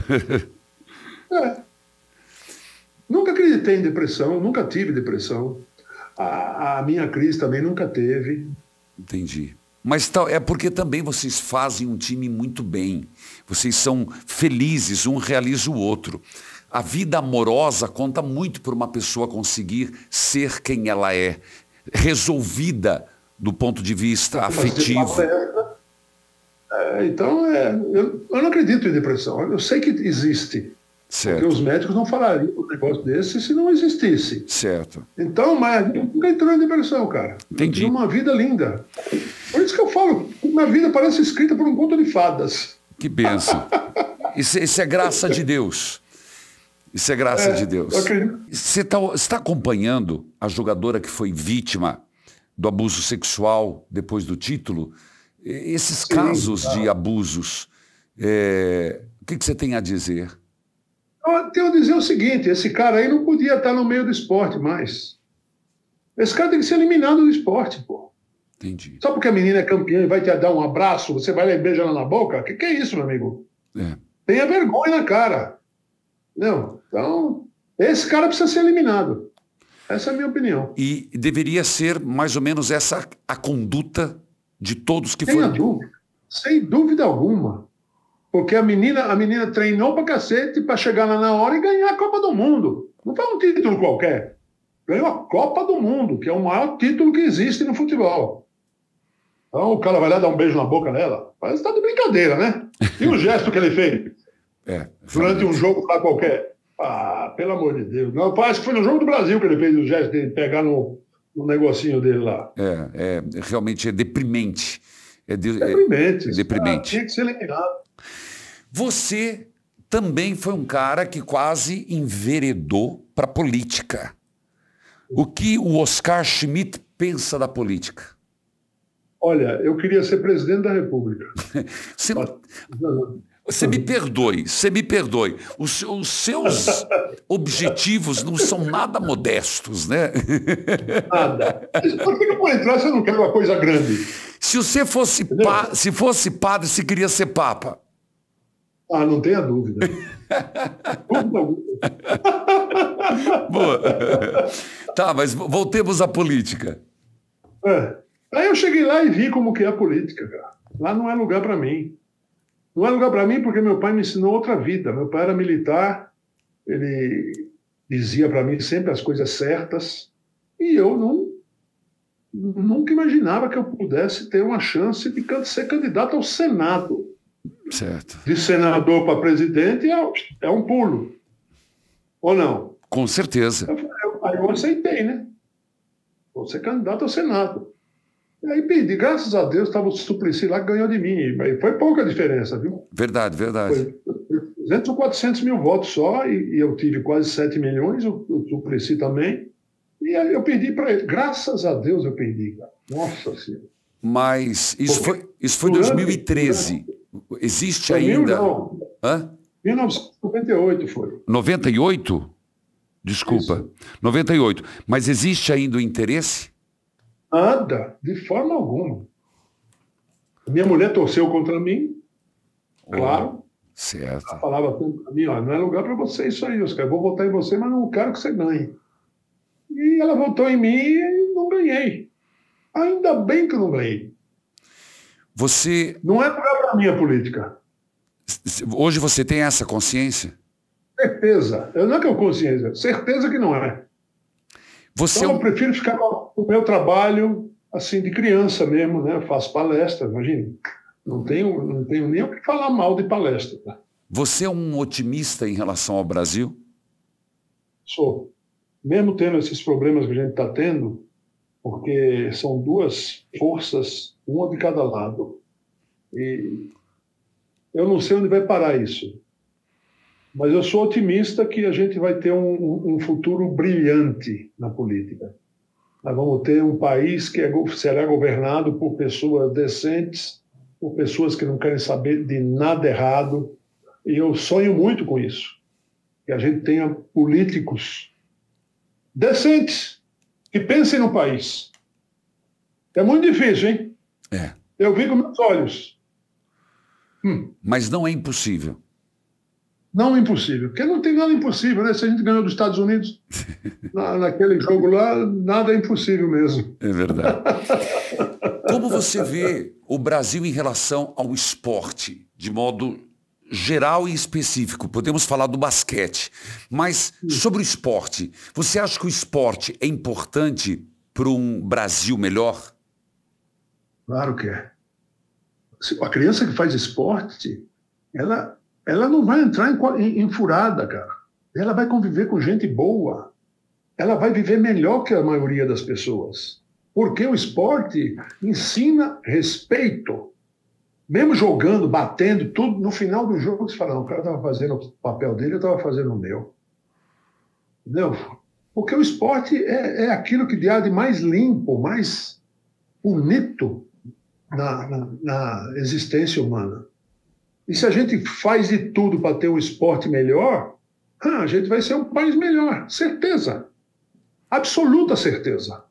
Nunca acreditei em depressão, nunca tive depressão. A minha Cris também nunca teve. Entendi. Mas é porque também vocês fazem um time muito bem. Vocês são felizes, um realiza o outro. A vida amorosa conta muito para uma pessoa conseguir ser quem ela é, resolvida do ponto de vista afetivo. Então, eu não acredito em depressão. Eu sei que existe. Certo. Porque os médicos não falariam um negócio desse se não existisse. Certo. Então, mas nunca entrou em depressão, cara. Entendi. Uma vida linda. Por isso que eu falo, minha vida parece escrita por um conto de fadas. Que bênção. Isso é graça de Deus. Isso é graça de Deus. Você está acompanhando a jogadora que foi vítima do abuso sexual depois do título? Esses casos de abusos, o que você tem a dizer? Eu tenho a dizer o seguinte, esse cara aí não podia estar no meio do esporte mais. Esse cara tem que ser eliminado do esporte, pô. Entendi. Só porque a menina é campeã e vai te dar um abraço, você vai lá e beija ela na boca? Que é isso, meu amigo? Tenha vergonha na cara. Não. Então, esse cara precisa ser eliminado. Essa é a minha opinião. E deveria ser mais ou menos essa a conduta De todos que Tenha foram... dúvida, sem dúvida alguma. Porque a menina treinou pra cacete para chegar lá na hora e ganhar a Copa do Mundo. Não foi um título qualquer. Ganhou a Copa do Mundo, que é o maior título que existe no futebol. Então o cara vai lá dar um beijo na boca dela. Parece que tá de brincadeira, né? E o gesto que ele fez? Durante um jogo lá qualquer. Ah, pelo amor de Deus. Não, parece que foi no jogo do Brasil que ele fez o gesto de pegar no negocinho dele lá. Realmente é deprimente. Deprimente. Deprimente. Tinha que ser eliminado. Você também foi um cara que quase enveredou para a política. O que o Oscar Schmidt pensa da política? Olha, eu queria ser presidente da República. Você me perdoe. Os seus objetivos não são nada modestos, né? Nada. Por que por entrar você não quer uma coisa grande? Se você fosse, se fosse padre, você queria ser papa? Ah, não tenha dúvida. Boa. Tá, mas voltemos à política. Aí eu cheguei lá e vi como que é a política, cara. Lá não é lugar para mim. Não é lugar para mim porque meu pai me ensinou outra vida. Meu pai era militar, ele dizia para mim sempre as coisas certas e eu nunca imaginava que eu pudesse ter uma chance de ser candidato ao Senado. Certo. De senador para presidente é um pulo. Ou não? Com certeza. Aí eu aceitei, né? Vou ser candidato ao Senado. E aí pedi, graças a Deus, estava o Suplicy lá que ganhou de mim. Foi pouca diferença, viu? Verdade. Foi 200 ou 400 mil votos só, e eu tive quase 7 milhões, o Suplicy também. E aí eu perdi para ele. Graças a Deus eu perdi, cara. Nossa Senhora. Mas isso foi 2013. Existe ainda... Não. Hã? 1998 foi. 98? Desculpa. Isso. 98. Mas existe ainda o interesse? Nada, de forma alguma. Minha mulher torceu contra mim, claro. Certo. Ela falava para mim, não é lugar para você isso aí, Oscar. Eu vou votar em você, mas não quero que você ganhe. E ela votou em mim e não ganhei. Ainda bem que eu não ganhei. Não é lugar para mim a política. Hoje você tem essa consciência? Certeza. Não é que eu consciência, certeza que não é. Então eu prefiro ficar com o meu trabalho assim de criança mesmo, né? Eu faço palestra, imagina. Não tenho nem o que falar mal de palestra. Tá? Você é um otimista em relação ao Brasil? Sou. Mesmo tendo esses problemas que a gente está tendo, porque são duas forças, uma de cada lado. E eu não sei onde vai parar isso. Mas eu sou otimista que a gente vai ter um futuro brilhante na política. Nós vamos ter um país que será governado por pessoas decentes, por pessoas que não querem saber de nada errado. E eu sonho muito com isso. Que a gente tenha políticos decentes, que pensem no país. É muito difícil, hein? Eu vi com meus olhos. Mas não é impossível. Não é impossível, porque não tem nada impossível, né? Se a gente ganhou dos Estados Unidos, naquele jogo lá, nada é impossível mesmo. É verdade. Como você vê o Brasil em relação ao esporte, de modo geral e específico? Podemos falar do basquete, mas sobre o esporte, você acha que o esporte é importante para um Brasil melhor? Claro que é. A criança que faz esporte, ela não vai entrar em furada, cara. Ela vai conviver com gente boa. Ela vai viver melhor que a maioria das pessoas. Porque o esporte ensina respeito. Mesmo jogando, batendo, tudo, no final do jogo você fala, não, o cara estava fazendo o papel dele, eu estava fazendo o meu. Entendeu? Porque o esporte é aquilo que há de mais limpo, mais bonito na existência humana. E se a gente faz de tudo para ter um esporte melhor, a gente vai ser um país melhor, certeza. Absoluta certeza.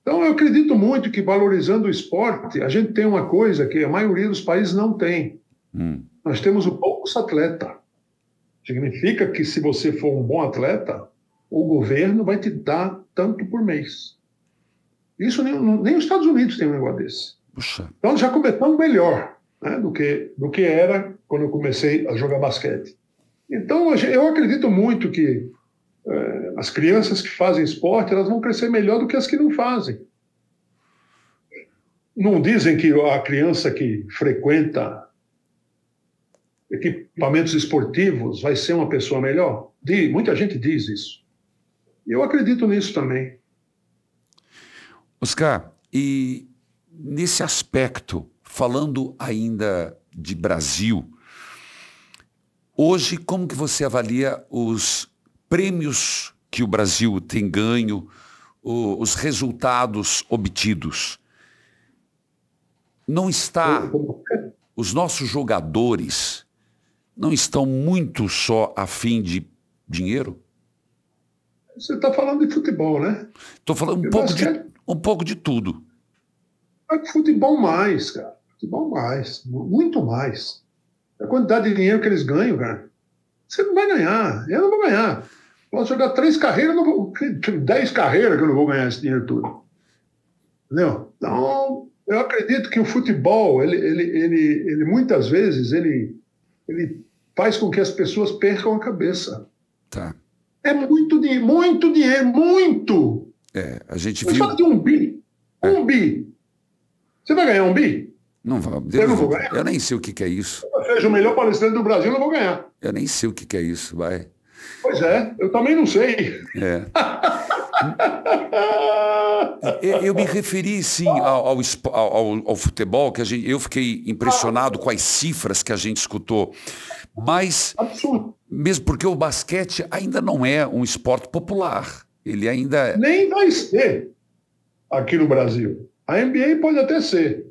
Então eu acredito muito que valorizando o esporte, a gente tem uma coisa que a maioria dos países não tem. Nós temos o Bolsa Atleta. Significa que se você for um bom atleta, o governo vai te dar tanto por mês. Isso nem os Estados Unidos tem um negócio desse. Puxa. Então já começamos melhor, né, do que era quando eu comecei a jogar basquete. Então eu acredito muito que as crianças que fazem esporte, elas vão crescer melhor do que as que não fazem. Não dizem que a criança que frequenta equipamentos esportivos vai ser uma pessoa melhor? Muita gente diz isso. E eu acredito nisso também. Oscar, e nesse aspecto, falando ainda de Brasil, hoje como que você avalia os prêmios que o Brasil tem ganho, os resultados obtidos? Não está... Os nossos jogadores não estão muito só a fim de dinheiro? Você está falando de futebol, né? Estou falando um pouco de tudo. Futebol mais, cara. Futebol mais. Muito mais. A quantidade de dinheiro que eles ganham, cara. Você não vai ganhar. Eu não vou ganhar. Posso jogar 3 carreiras, 10 carreiras que eu não vou ganhar esse dinheiro todo. Entendeu? Então, eu acredito que o futebol, ele muitas vezes, ele faz com que as pessoas percam a cabeça. Tá. É muito dinheiro, muito! A gente viu... viu... Fala de 1 bi. 1 bi. Você vai ganhar 1 bi? Não vai. Eu não vou ganhar. Eu nem sei o que é isso. Se eu seja o melhor palestrante do Brasil, eu não vou ganhar. Eu nem sei o que é isso, vai. Pois é, eu também não sei. Eu me referi, sim, ao futebol, que eu fiquei impressionado com as cifras que a gente escutou. Mas, absurdo. Mesmo porque o basquete ainda não é um esporte popular. Ele ainda... Nem vai ser aqui no Brasil. A NBA pode até ser,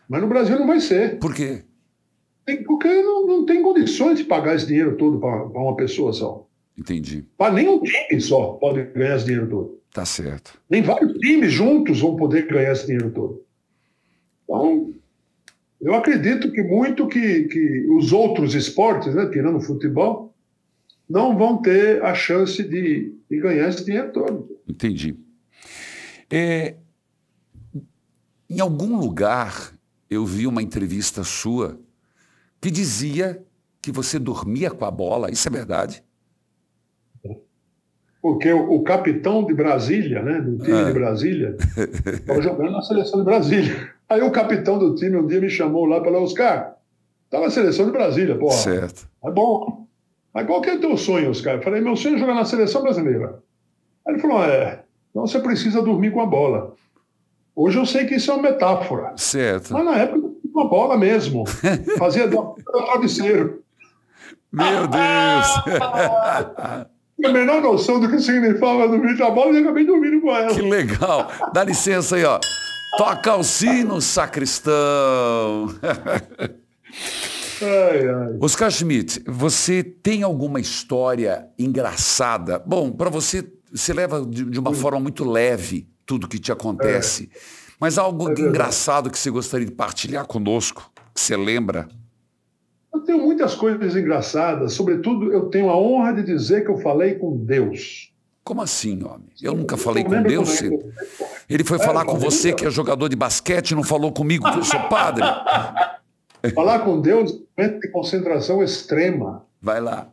mas no Brasil não vai ser. Por quê? Porque não tem condições de pagar esse dinheiro todo para uma pessoa só. Entendi. Para nem um time só pode ganhar esse dinheiro todo. Tá certo. Nem vários times juntos vão poder ganhar esse dinheiro todo. Então, eu acredito que muito que os outros esportes, né, tirando o futebol, não vão ter a chance de ganhar esse dinheiro todo. Entendi. Em algum lugar eu vi uma entrevista sua que dizia que você dormia com a bola. Isso é verdade? Porque o capitão de Brasília, né, do time de Brasília, estava jogando na seleção de Brasília. Aí o capitão do time um dia me chamou lá e falou: Oscar, tá na seleção de Brasília, porra. Certo. É bom. Mas qual que é o teu sonho, Oscar? Eu falei: meu sonho é jogar na seleção brasileira. Aí ele falou: então você precisa dormir com a bola. Hoje eu sei que isso é uma metáfora. Certo. Mas na época, com a bola mesmo. Fazia do travesseiro. Meu Deus! A menor noção do que significava dormir com a bola e acabei dormindo com ela. Que legal! Dá licença aí, ó. Toca o sino, sacristão! Oscar Schmidt, você tem alguma história engraçada? Bom, para você leva de uma forma muito leve tudo que te acontece, mas algo engraçado que você gostaria de partilhar conosco, que você lembra? Eu tenho muitas coisas engraçadas, sobretudo eu tenho a honra de dizer que eu falei com Deus. Como assim, homem? Eu nunca falei com Deus. Ele foi falar com você, que é jogador de basquete, e não falou comigo, que eu sou padre. Falar com Deus é um momento de concentração extrema. Vai lá.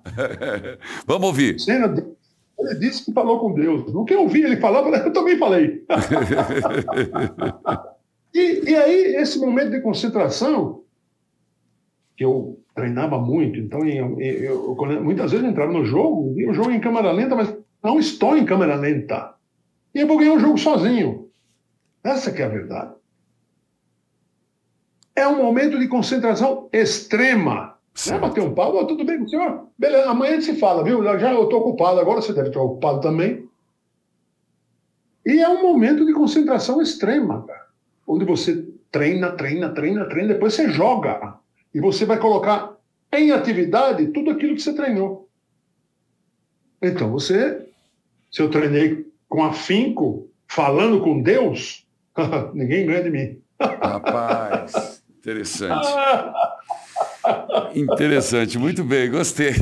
Vamos ouvir. Ele disse que falou com Deus. No que eu ouvi ele falar, eu também falei. E aí, esse momento de concentração, que eu treinava muito, então muitas vezes eu entrava no jogo, via o jogo em câmera lenta, mas não estou em câmera lenta. E eu vou ganhar o jogo sozinho. Essa que é a verdade. É um momento de concentração extrema. Não é bater um pau, tudo bem com o senhor? Beleza, amanhã a gente se fala, viu? Já eu estou ocupado, agora você deve estar ocupado também. E é um momento de concentração extrema, cara, onde você treina, depois você joga. E você vai colocar em atividade tudo aquilo que você treinou. Então, se eu treinei com afinco, falando com Deus, ninguém ganha de mim. Rapaz, interessante. Interessante, muito bem, gostei.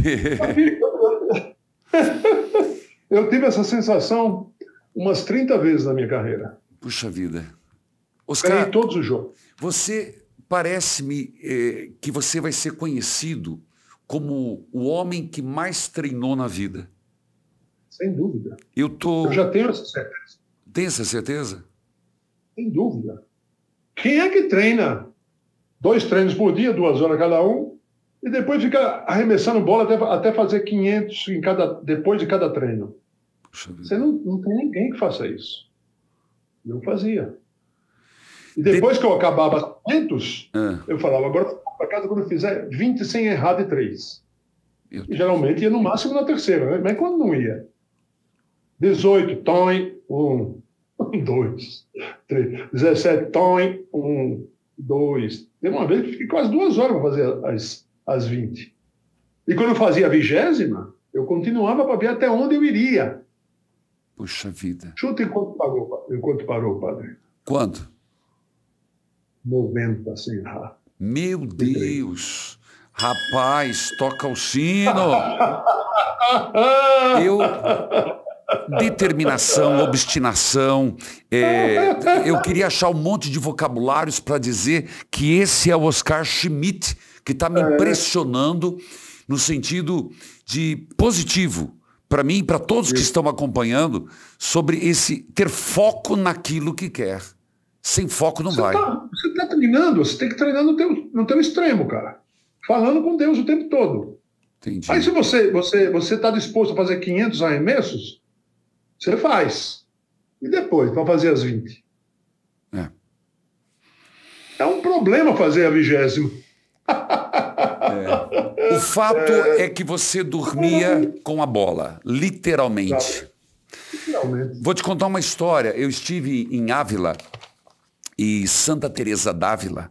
Eu tive essa sensação umas 30 vezes na minha carreira. Puxa vida. Oscar, ganhei todos os jogos. você parece-me que você vai ser conhecido como o homem que mais treinou na vida. Sem dúvida. Eu já tenho essa certeza. Tem essa certeza? Sem dúvida. Quem é que treina 2 treinos por dia, 2 horas cada um, e depois fica arremessando bola até fazer 500 depois de cada treino? Você não tem ninguém que faça isso. Eu fazia. E depois que eu acabava 500, eu falava, agora eu vou para casa quando eu fizer 20 sem errar de 3. E geralmente ia no máximo na terceira, né? Mas quando não ia? 18, toim, 1, 2, 3. 17, toim, 1, 2. Teve uma vez que fiquei quase 2 horas para fazer as 20. E quando eu fazia a 20ª, eu continuava para ver até onde eu iria. Puxa vida. Chuta enquanto parou, padre. Quanto? 90 sem errar. Meu Deus! Rapaz, toca o sino! Determinação, obstinação. Eu queria achar um monte de vocabulários para dizer que esse é o Oscar Schmidt, que está me impressionando no sentido de positivo, para mim e para todos que estão acompanhando, sobre esse ter foco naquilo que quer. Sem foco não vai. Você está treinando, você tem que treinar no teu extremo, cara. Falando com Deus o tempo todo. Entendi. Aí se você está disposto a fazer 500 arremessos, você faz. E depois, para fazer as 20? É um problema fazer a 20ª. O fato é que você dormia com a bola, literalmente. Literalmente. Vou te contar uma história. Eu estive em Ávila e Santa Teresa d'Ávila,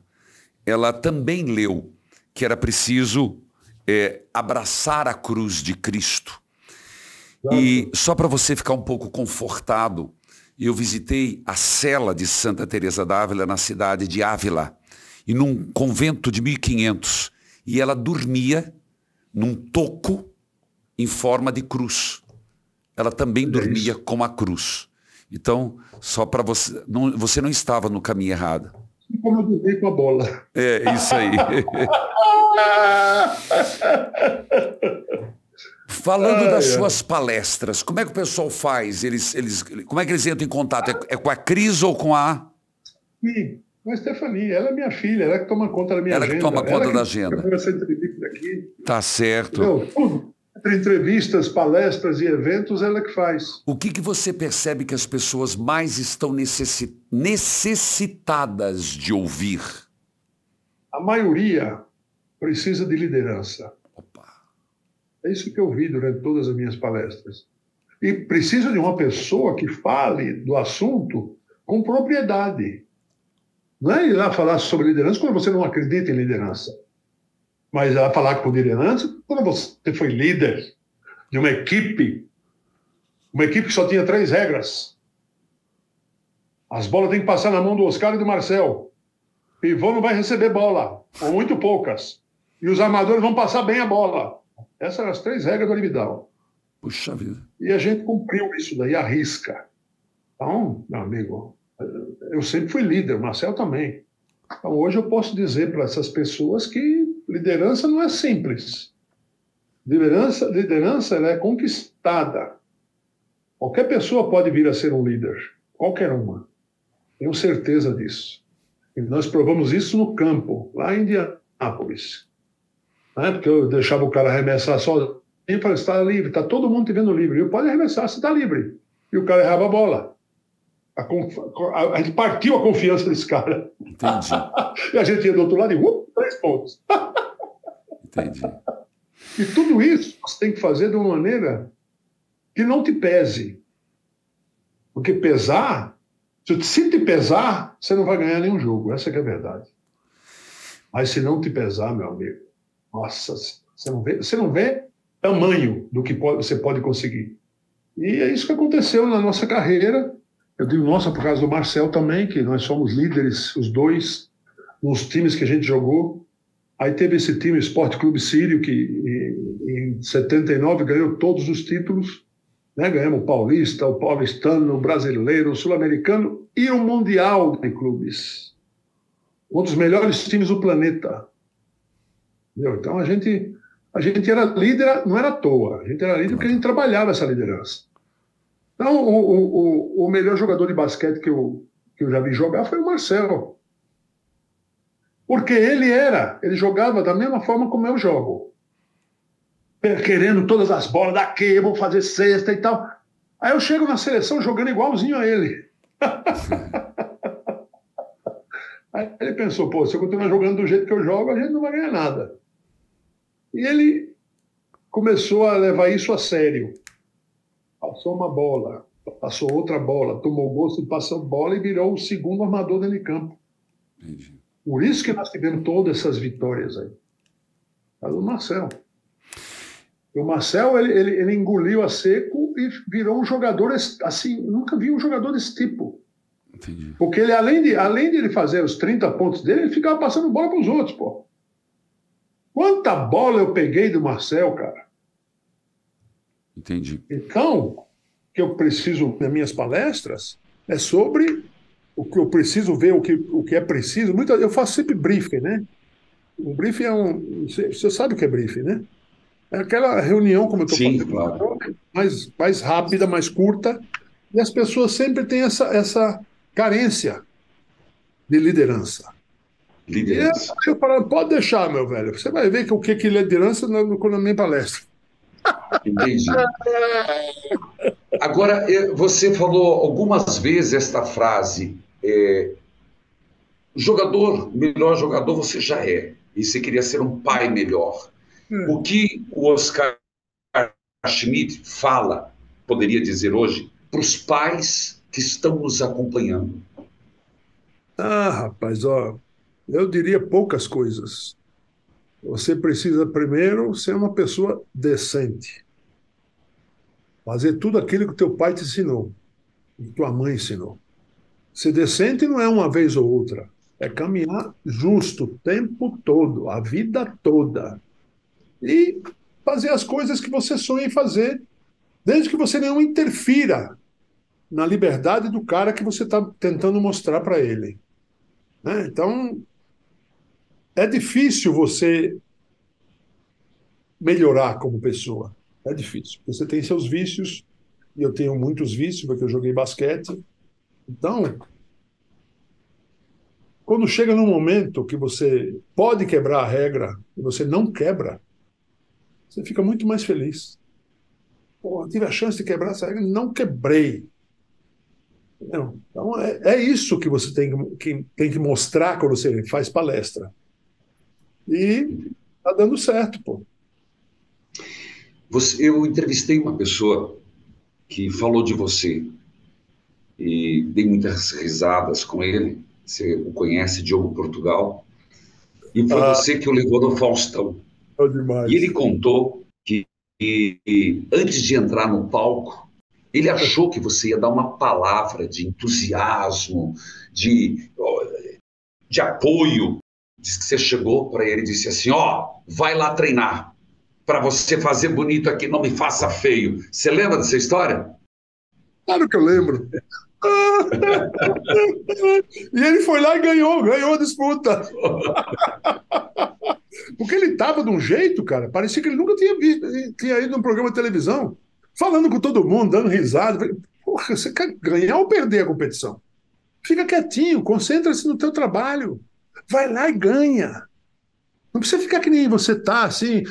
ela também leu que era preciso abraçar a cruz de Cristo. E só para você ficar um pouco confortado, eu visitei a cela de Santa Teresa d'Ávila na cidade de Ávila, e num convento de 1500, e ela dormia num toco em forma de cruz. Ela também dormia com a cruz. Então, só para você não estava no caminho errado. Como eu dormi com a bola. É, isso aí. Falando das suas palestras, como é que o pessoal faz? Como é que eles entram em contato? É com a Cris ou com a... Sim, com a Stephanie. Ela é minha filha, ela que toma conta da minha agenda. Ela que toma conta da agenda. Essa entrevista aqui. Tá certo. Tudo. Entre entrevistas, palestras e eventos, ela que faz. O que você percebe que as pessoas mais estão necessitadas de ouvir? A maioria precisa de liderança. Opa. É isso que eu vi durante todas as minhas palestras. E precisa de uma pessoa que fale do assunto com propriedade. Não é ir lá falar sobre liderança quando você não acredita em liderança. Mas ela falar com liderança quando você foi líder de uma equipe que só tinha 3 regras. As bolas têm que passar na mão do Oscar e do Marcel. Pivô não vai receber bola, ou muito poucas. E os armadores vão passar bem a bola. Essas eram as 3 regras do Aribidal. Puxa vida. E a gente cumpriu isso daí à risca. Então, meu amigo, eu sempre fui líder, o Marcel também. Então, hoje eu posso dizer para essas pessoas que liderança não é simples. Liderança ela é conquistada. Qualquer pessoa pode vir a ser um líder. Qualquer uma. Tenho certeza disso. E nós provamos isso no campo, lá em Indianápolis. Porque eu deixava o cara arremessar sozinho e falava, está livre, está todo mundo te vendo livre. E pode arremessar, você está livre. E o cara errava a bola. A gente partiu a confiança desse cara. Entendi. E a gente ia do outro lado e 3 pontos. Entendi. E tudo isso você tem que fazer de uma maneira que não te pese. Porque pesar, se te pesar, você não vai ganhar nenhum jogo. Essa que é a verdade. Mas se não te pesar, meu amigo, nossa, você não vê tamanho do que você pode conseguir. E é isso que aconteceu na nossa carreira. Eu digo nossa por causa do Marcel também, que nós somos líderes, os dois, nos times que a gente jogou. Aí teve esse time, Esporte Clube Sírio, que em 79 ganhou todos os títulos, né? Ganhamos o Paulista, o Paulistano, o Brasileiro, o Sul-Americano e o Mundial de Clubes. Um dos melhores times do planeta. Entendeu? Então a gente era líder, não era à toa, a gente era líder porque a gente trabalhava essa liderança. Então o melhor jogador de basquete que eu já vi jogar foi o Marcel. Porque ele jogava da mesma forma como eu jogo. Querendo todas as bolas daqui, eu vou fazer cesta e tal. Aí eu chego na seleção jogando igualzinho a ele. Aí ele pensou, pô, se eu continuar jogando do jeito que eu jogo, a gente não vai ganhar nada. E ele começou a levar isso a sério. Passou uma bola, passou outra bola, tomou gosto de passar bola e virou o segundo armador dentro de campo. Entendi. Por isso que nós tivemos todas essas vitórias aí. Mas o Marcel. O Marcel, ele engoliu a seco e virou um jogador assim, nunca vi um jogador desse tipo. Entendi. Porque ele, além de ele fazer os 30 pontos dele, ele ficava passando bola para os outros, pô. Quanta bola eu peguei do Marcel, cara. Entendi. Então, o que eu preciso nas minhas palestras é sobre o que eu preciso ver, o que é preciso. Eu faço sempre briefing, né? O briefing Você sabe o que é briefing, né? É aquela reunião, como eu estou Sim, fazendo, claro. mais rápida, mais curta, e as pessoas sempre têm essa carência de liderança. Liderança. E eu falo, pode deixar, meu velho, você vai ver o que é liderança na minha palestra. Entendi. Agora, você falou algumas vezes esta frase, melhor jogador você já é, e você queria ser um pai melhor. O que o Oscar Schmidt fala, poderia dizer hoje, para os pais que estão nos acompanhando? Rapaz, ó, eu diria poucas coisas. Você precisa primeiro ser uma pessoa decente. Fazer tudo aquilo que teu pai te ensinou, que tua mãe ensinou. Ser decente não é uma vez ou outra. É caminhar justo o tempo todo, a vida toda. E fazer as coisas que você sonha em fazer, desde que você não interfira na liberdade do cara que você está tentando mostrar para ele. Né? Então, é difícil você melhorar como pessoa. É difícil. Você tem seus vícios, e eu tenho muitos vícios, porque eu joguei basquete. Então, quando chega num momento que você pode quebrar a regra e você não quebra, você fica muito mais feliz. Pô, eu tive a chance de quebrar essa regra, não quebrei. Não. Então, é isso que você tem que mostrar quando você faz palestra. E tá dando certo, pô. Eu entrevistei uma pessoa que falou de você e dei muitas risadas com ele. Você o conhece, Diogo Portugal, e foi você que o levou no Faustão. É E ele demais. contou que antes de entrar no palco, ele achou que você ia dar uma palavra de entusiasmo, de apoio. Diz que você chegou para ele e disse assim: ó, vai lá treinar. Para você fazer bonito aqui, não me faça feio. Você lembra dessa história? Claro que eu lembro. E ele foi lá e ganhou a disputa. Porque ele estava de um jeito, cara, parecia que ele nunca tinha ido num programa de televisão, falando com todo mundo, dando risada. Eu falei, porra, você quer ganhar ou perder a competição? Fica quietinho, concentra-se no teu trabalho. Vai lá e ganha. Não precisa ficar que nem você tá, assim,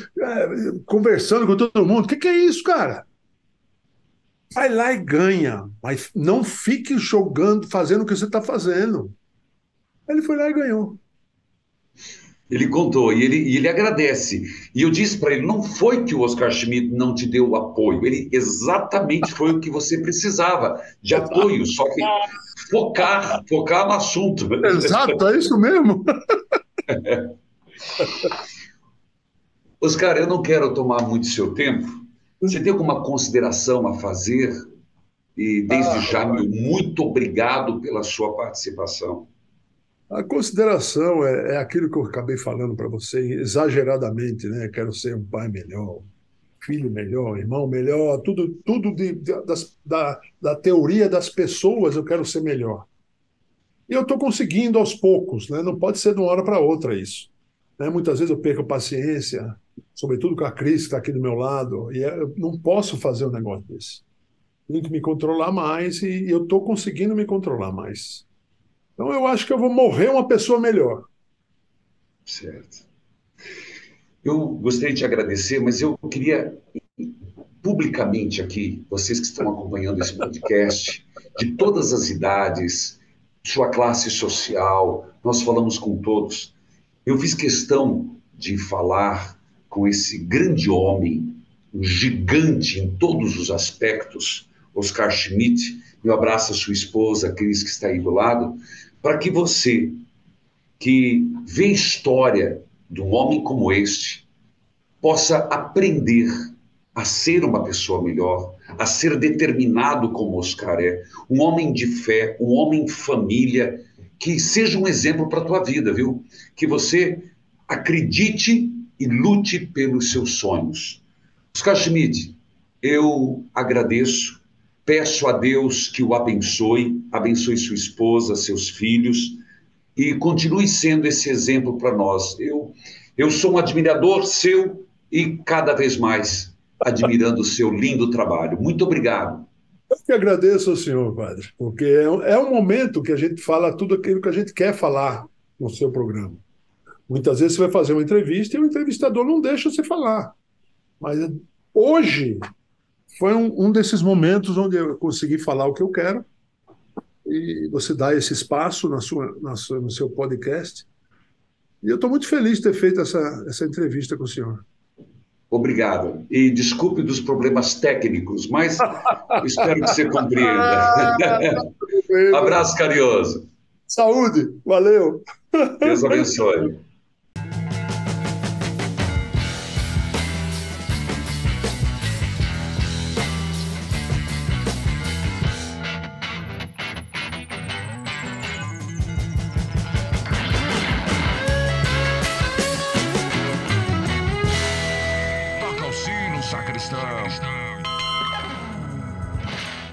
conversando com todo mundo. O que é isso, cara? Vai lá e ganha, mas não fique jogando, fazendo o que você está fazendo. Ele foi lá e ganhou. Ele contou e ele agradece. E eu disse para ele: não foi que o Oscar Schmidt não te deu o apoio, ele exatamente foi o que você precisava, de apoio, só que focar no assunto. Exato, é isso mesmo. Oscar, eu não quero tomar muito seu tempo. Você tem alguma consideração a fazer? E desde já, meu muito obrigado pela sua participação. A consideração é aquilo que eu acabei falando para você, exageradamente, né? Quero ser um pai melhor. filho melhor, irmão melhor, tudo da teoria das pessoas eu quero ser melhor. E eu estou conseguindo aos poucos, né? Não pode ser de uma hora para outra isso. Né? Muitas vezes eu perco a paciência, sobretudo com a Cris, que está aqui do meu lado, e eu não posso fazer um negócio desse. Tenho que me controlar mais e eu estou conseguindo me controlar mais. Então eu acho que eu vou morrer uma pessoa melhor. Certo. Eu gostaria de te agradecer, mas eu queria publicamente aqui, vocês que estão acompanhando esse podcast, de todas as idades, sua classe social, nós falamos com todos. Eu fiz questão de falar com esse grande homem, um gigante em todos os aspectos, Oscar Schmidt. Meu abraço à sua esposa, Cris, que está aí do lado, para que você, que vê a história de um homem como este, possa aprender a ser uma pessoa melhor, a ser determinado como Oscar é, um homem de fé, um homem família, que seja um exemplo para a tua vida, viu? Que você acredite e lute pelos seus sonhos. Oscar Schmidt, eu agradeço, peço a Deus que o abençoe, abençoe sua esposa, seus filhos, e continue sendo esse exemplo para nós. Eu sou um admirador seu e cada vez mais admirando o seu lindo trabalho. Muito obrigado. Eu que agradeço ao senhor, padre, porque é um momento que a gente fala tudo aquilo que a gente quer falar no seu programa. Muitas vezes você vai fazer uma entrevista e o entrevistador não deixa você falar. Mas hoje foi um desses momentos onde eu consegui falar o que eu quero e você dá esse espaço no seu podcast. E eu estou muito feliz de ter feito essa entrevista com o senhor. Obrigado. E desculpe dos problemas técnicos, mas espero que você compreenda. Abraço carinhoso. Saúde, valeu. Deus abençoe.